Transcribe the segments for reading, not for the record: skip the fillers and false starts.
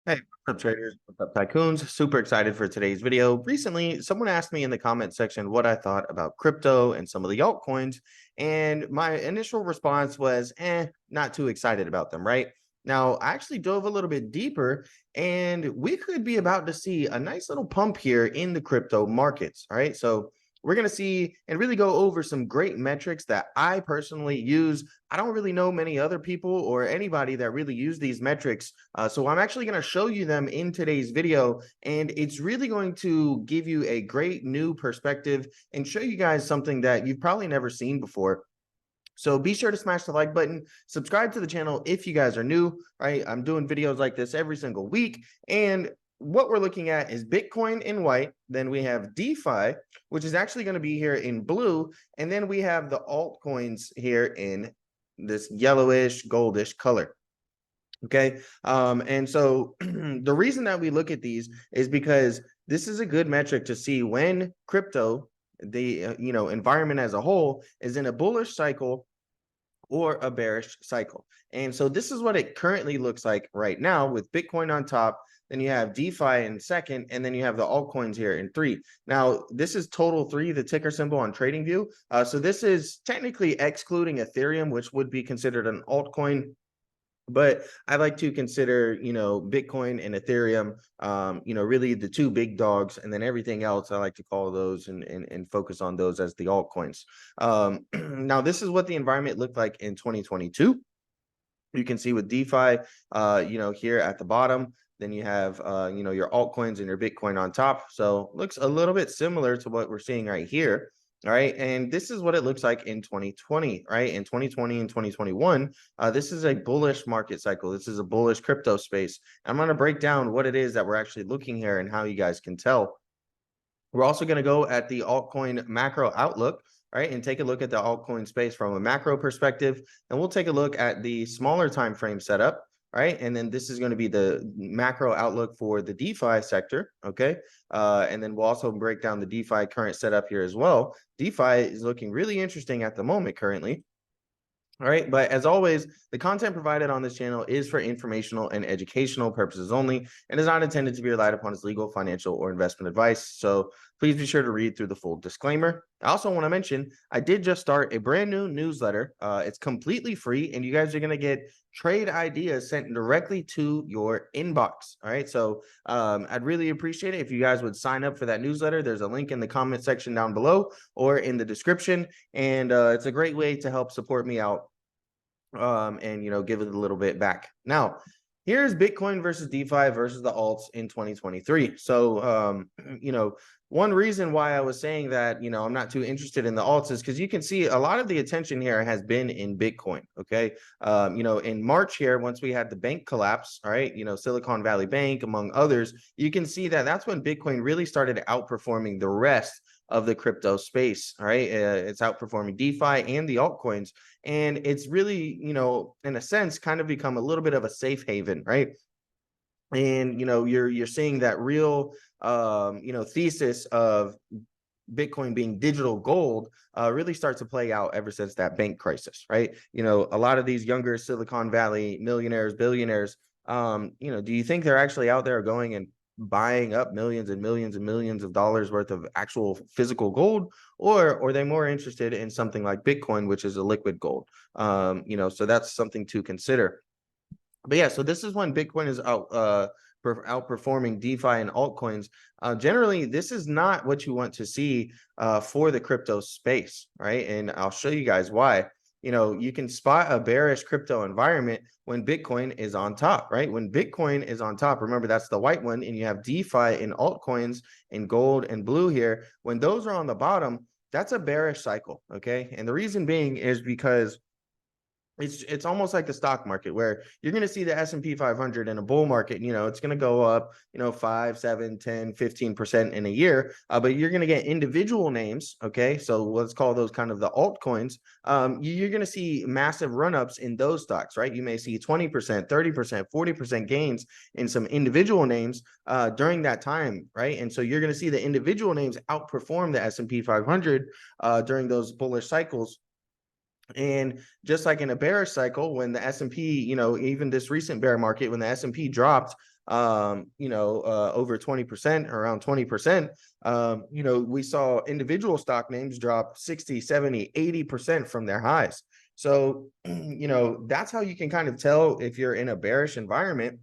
Hey, what's up, traders? What's up, tycoons? Super excited for today's video. Recently, someone asked me in the comment section what I thought about crypto and some of the altcoins, and my initial response was, not too excited about them, right? Now, I actually dove a little bit deeper, and we could be about to see a nice little pump here in the crypto markets, all right? So we're going to see and really go over some great metrics that I personally use. I don't really know many other people or anybody that really use these metrics, so I'm actually going to show you them in today's video, and it's really going to give you a great new perspective and show you guys something that you've probably never seen before. So be sure to smash the like button, subscribe to the channel if you guys are new, right? I'm doing videos like this every single week. And what we're looking at is Bitcoin in white. Then we have DeFi, which is actually going to be here in blue. And then we have the altcoins here in this yellowish, goldish color. Okay. And so the reason that we look at these is because this is a good metric to see when crypto, the environment as a whole, is in a bullish cycle or a bearish cycle. And so this is what it currently looks like right now with Bitcoin on top. Then you have DeFi in second, and then you have the altcoins here in three. Now, this is total three, the ticker symbol on TradingView. So this is technically excluding Ethereum, which would be considered an altcoin. But I like to consider, Bitcoin and Ethereum, really the two big dogs, and then everything else I like to call those and focus on those as the altcoins. Now, this is what the environment looked like in 2022. You can see with DeFi, here at the bottom. Then you have, your altcoins and your Bitcoin on top. So looks a little bit similar to what we're seeing right here. All right. And this is what it looks like in 2020, right? In 2020 and 2021, this is a bullish market cycle. This is a bullish crypto space. I'm going to break down what it is that we're actually looking here and how you guys can tell. We're also going to go at the altcoin macro outlook, right, and take a look at the altcoin space from a macro perspective. And we'll take a look at the smaller time frame setup, right? And then this is going to be the macro outlook for the DeFi sector, okay? And then we'll also break down the DeFi current setup here as well. DeFi is looking really interesting at the moment currently. All right. But as always, the content provided on this channel is for informational and educational purposes only and is not intended to be relied upon as legal, financial, or investment advice. So please be sure to read through the full disclaimer. I also want to mention I did just start a brand new newsletter. It's completely free, and you guys are going to get trade ideas sent directly to your inbox. All right. So I'd really appreciate it if you guys would sign up for that newsletter. There's a link in the comment section down below or in the description. And it's a great way to help support me out and give it a little bit back. Now, here's Bitcoin versus DeFi versus the alts in 2023. So one reason why I was saying that I'm not too interested in the alts is because you can see a lot of the attention here has been in Bitcoin. Okay. In March here, once we had the bank collapse, all right, Silicon Valley Bank among others, you can see that that's when Bitcoin really started outperforming the rest of the crypto space. All right. It's outperforming DeFi and the altcoins. And it's really, in a sense, kind of become a little bit of a safe haven, right? And you're seeing that real thesis of Bitcoin being digital gold really start to play out ever since that bank crisis, right? A lot of these younger Silicon Valley millionaires, billionaires, do you think they're actually out there going and buying up millions and millions and millions of dollars worth of actual physical gold, or are they more interested in something like Bitcoin, which is a liquid gold? So that's something to consider. But yeah, so this is when Bitcoin is outperforming DeFi and altcoins. Generally, this is not what you want to see for the crypto space, right? And I'll show you guys why. You can spot a bearish crypto environment when Bitcoin is on top, right? When Bitcoin is on top, remember that's the white one, and you have DeFi and altcoins in gold and blue here. When those are on the bottom, that's a bearish cycle, okay? And the reason being is because it's almost like the stock market where you're going to see the S&P 500 in a bull market, it's going to go up, 5, 7, 10, 15% in a year. But you're going to get individual names. Okay. So let's call those kind of the altcoins. You're going to see massive run-ups in those stocks, right? You may see 20%, 30%, 40% gains in some individual names during that time. Right. And so you're going to see the individual names outperform the S&P 500 during those bullish cycles. And just like in a bearish cycle, when the S&P, even this recent bear market, when the S&P dropped over 20%, around 20%. We saw individual stock names drop 60, 70, 80% from their highs. So, that's how you can kind of tell if you're in a bearish environment,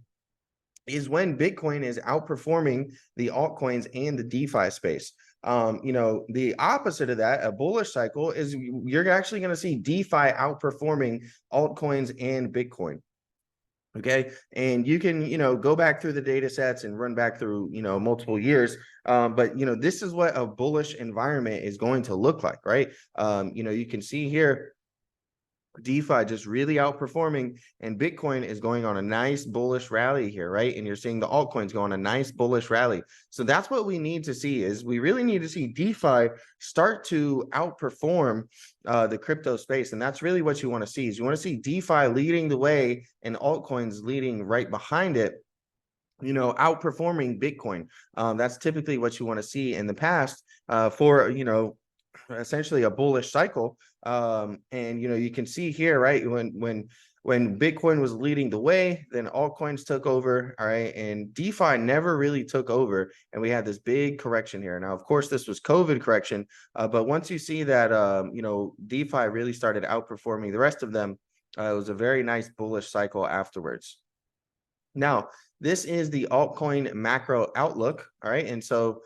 is when Bitcoin is outperforming the altcoins and the DeFi space. The opposite of that, a bullish cycle, is you're actually going to see DeFi outperforming altcoins and Bitcoin. Okay. And you can, go back through the data sets and run back through, multiple years. But, this is what a bullish environment is going to look like, right? You can see here, DeFi just really outperforming, and Bitcoin is going on a nice bullish rally here, right? And you're seeing the altcoins go on a nice bullish rally. So that's what we need to see, is we really need to see DeFi start to outperform the crypto space. And that's really what you want to see, is you want to see DeFi leading the way and altcoins leading right behind it, outperforming Bitcoin. That's typically what you want to see in the past for, essentially a bullish cycle. And you can see here, right, when Bitcoin was leading the way, then altcoins took over, all right, and DeFi never really took over, and we had this big correction here. Now, of course, this was COVID correction, but once you see that DeFi really started outperforming the rest of them, it was a very nice bullish cycle afterwards. Now, this is the altcoin macro outlook, all right, and so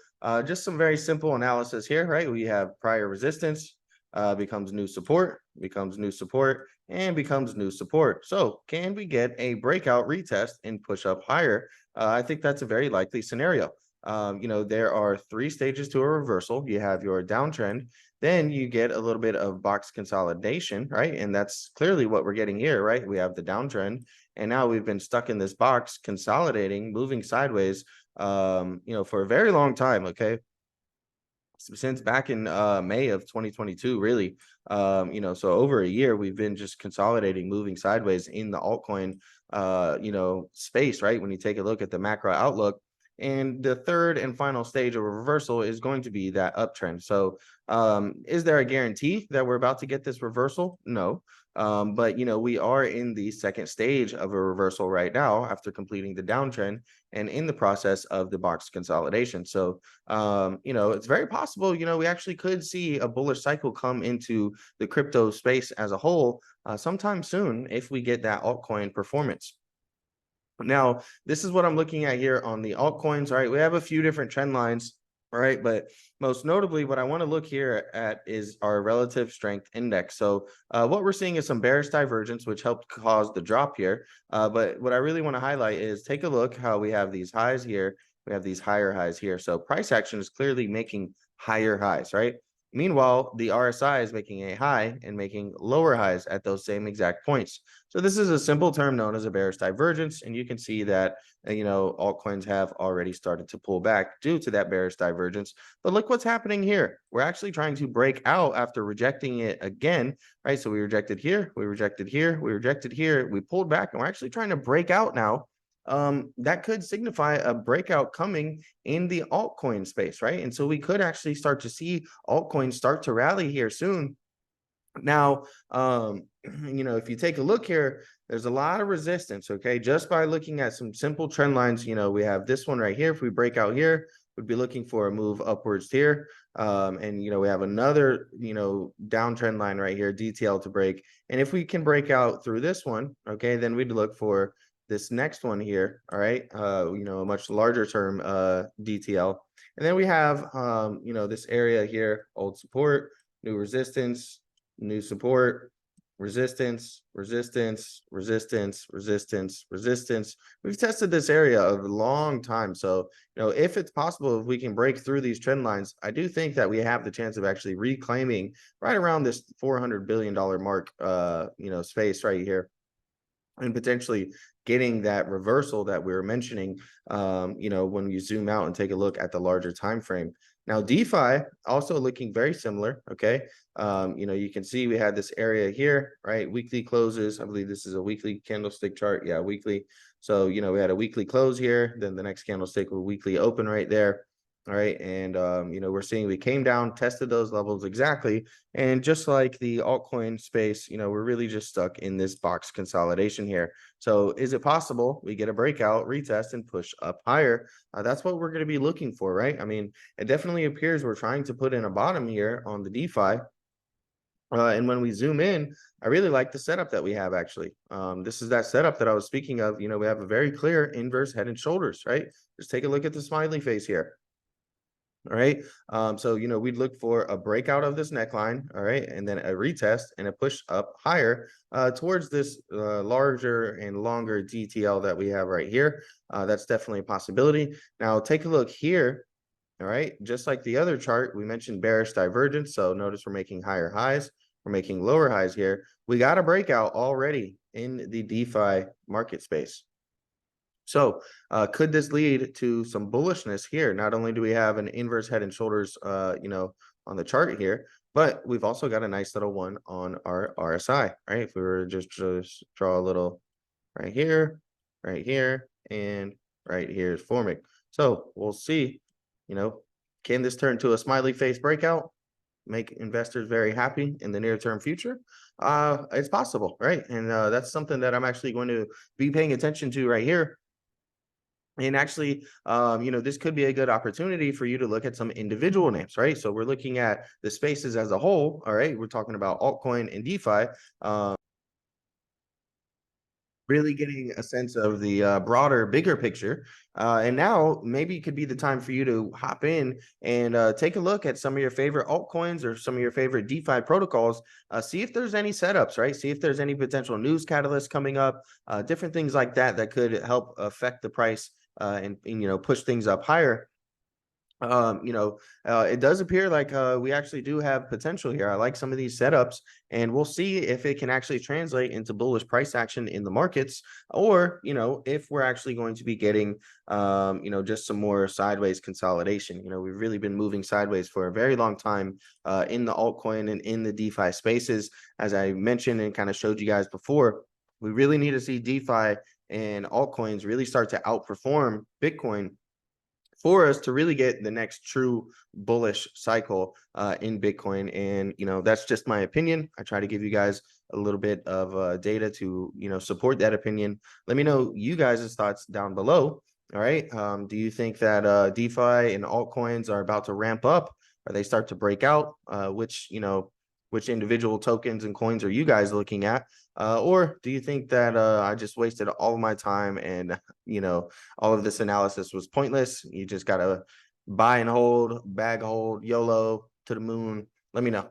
just some very simple analysis here, right? We have prior resistance, becomes new support, becomes new support, and becomes new support. So can we get a breakout retest and push up higher? I think that's a very likely scenario. There are 3 stages to a reversal. You have your downtrend, then you get a little bit of box consolidation, right? And that's clearly what we're getting here, right? We have the downtrend, and now we've been stuck in this box, consolidating, moving sideways, for a very long time, okay? Since back in May of 2022, really. So over a year, we've been just consolidating, moving sideways in the altcoin, space, right? When you take a look at the macro outlook. And the third and final stage of a reversal is going to be that uptrend. So is there a guarantee that we're about to get this reversal? No. But we are in the second stage of a reversal right now after completing the downtrend and in the process of the box consolidation. So it's very possible, we actually could see a bullish cycle come into the crypto space as a whole sometime soon if we get that altcoin performance. Now, this is what I'm looking at here on the altcoins. All right, we have a few different trend lines. All right, but most notably, what I want to look here at is our relative strength index. So what we're seeing is some bearish divergence, which helped cause the drop here. But what I really want to highlight is take a look how we have these highs here. We have these higher highs here. So price action is clearly making higher highs, right? Meanwhile, the RSI is making a high and making lower highs at those same exact points. So this is a simple term known as a bearish divergence, and you can see that altcoins have already started to pull back due to that bearish divergence. But look what's happening here. We're actually trying to break out after rejecting it again, right? So we rejected here, we rejected here, we rejected here, we pulled back, and we're actually trying to break out now. That could signify a breakout coming in the altcoin space, right? And so we could actually start to see altcoins start to rally here soon. Now, if you take a look here, there's a lot of resistance, okay? Just by looking at some simple trend lines, we have this one right here. If we break out here, we'd be looking for a move upwards here. And we have another, downtrend line right here, DTL to break. And if we can break out through this one, okay, then we'd look for this next one here, all right, a much larger term DTL. And then we have, this area here, old support, new resistance, new support, resistance, resistance, resistance, resistance, resistance. We've tested this area a long time. So, if it's possible, if we can break through these trend lines, I do think that we have the chance of actually reclaiming right around this $400 billion mark, space right here, and potentially getting that reversal that we were mentioning, when you zoom out and take a look at the larger time frame. Now, DeFi also looking very similar, okay? You can see we had this area here, right? Weekly closes. I believe this is a weekly candlestick chart. Yeah, weekly. So, we had a weekly close here. Then the next candlestick was weekly open right there. All right. And, we're seeing we came down, tested those levels exactly. And just like the altcoin space, we're really just stuck in this box consolidation here. So is it possible we get a breakout, retest, and push up higher? That's what we're going to be looking for, right? I mean, it definitely appears we're trying to put in a bottom here on the DeFi. And when we zoom in, I really like the setup that we have actually. This is that setup that I was speaking of. We have a very clear inverse head and shoulders, right? Just take a look at the smiley face here. All right. So, we'd look for a breakout of this neckline. All right. And then a retest and a push up higher towards this larger and longer DTL that we have right here. That's definitely a possibility. Now, take a look here. All right. Just like the other chart, we mentioned bearish divergence. So notice we're making higher highs. We're making lower highs here. We got a breakout already in the DeFi market space. So could this lead to some bullishness here? Not only do we have an inverse head and shoulders, on the chart here, but we've also got a nice little one on our RSI, right? If we were to just draw a little right here, and right here is forming. So we'll see, can this turn to a smiley face breakout? Make investors very happy in the near term future? It's possible, right? And that's something that I'm actually going to be paying attention to right here. And actually, this could be a good opportunity for you to look at some individual names, right? So we're looking at the spaces as a whole. All right, we're talking about altcoin and DeFi. Really getting a sense of the broader, bigger picture. And now maybe it could be the time for you to hop in and take a look at some of your favorite altcoins or some of your favorite DeFi protocols. See if there's any setups, right? See if there's any potential news catalysts coming up, different things like that that could help affect the price and push things up higher. It does appear like we actually do have potential here. I like some of these setups, and we'll see if it can actually translate into bullish price action in the markets, or if we're actually going to be getting just some more sideways consolidation. We've really been moving sideways for a very long time in the altcoin and in the DeFi spaces. As I mentioned and kind of showed you guys before, we really need to see DeFi and altcoins really start to outperform Bitcoin for us to really get the next true bullish cycle in Bitcoin. And, that's just my opinion. I try to give you guys a little bit of data to, support that opinion. Let me know you guys' thoughts down below. All right. Do you think that DeFi and altcoins are about to ramp up, or they start to break out? Which individual tokens and coins are you guys looking at? Or do you think that I just wasted all of my time and, all of this analysis was pointless? You just got to buy and hold, bag hold, YOLO to the moon. Let me know.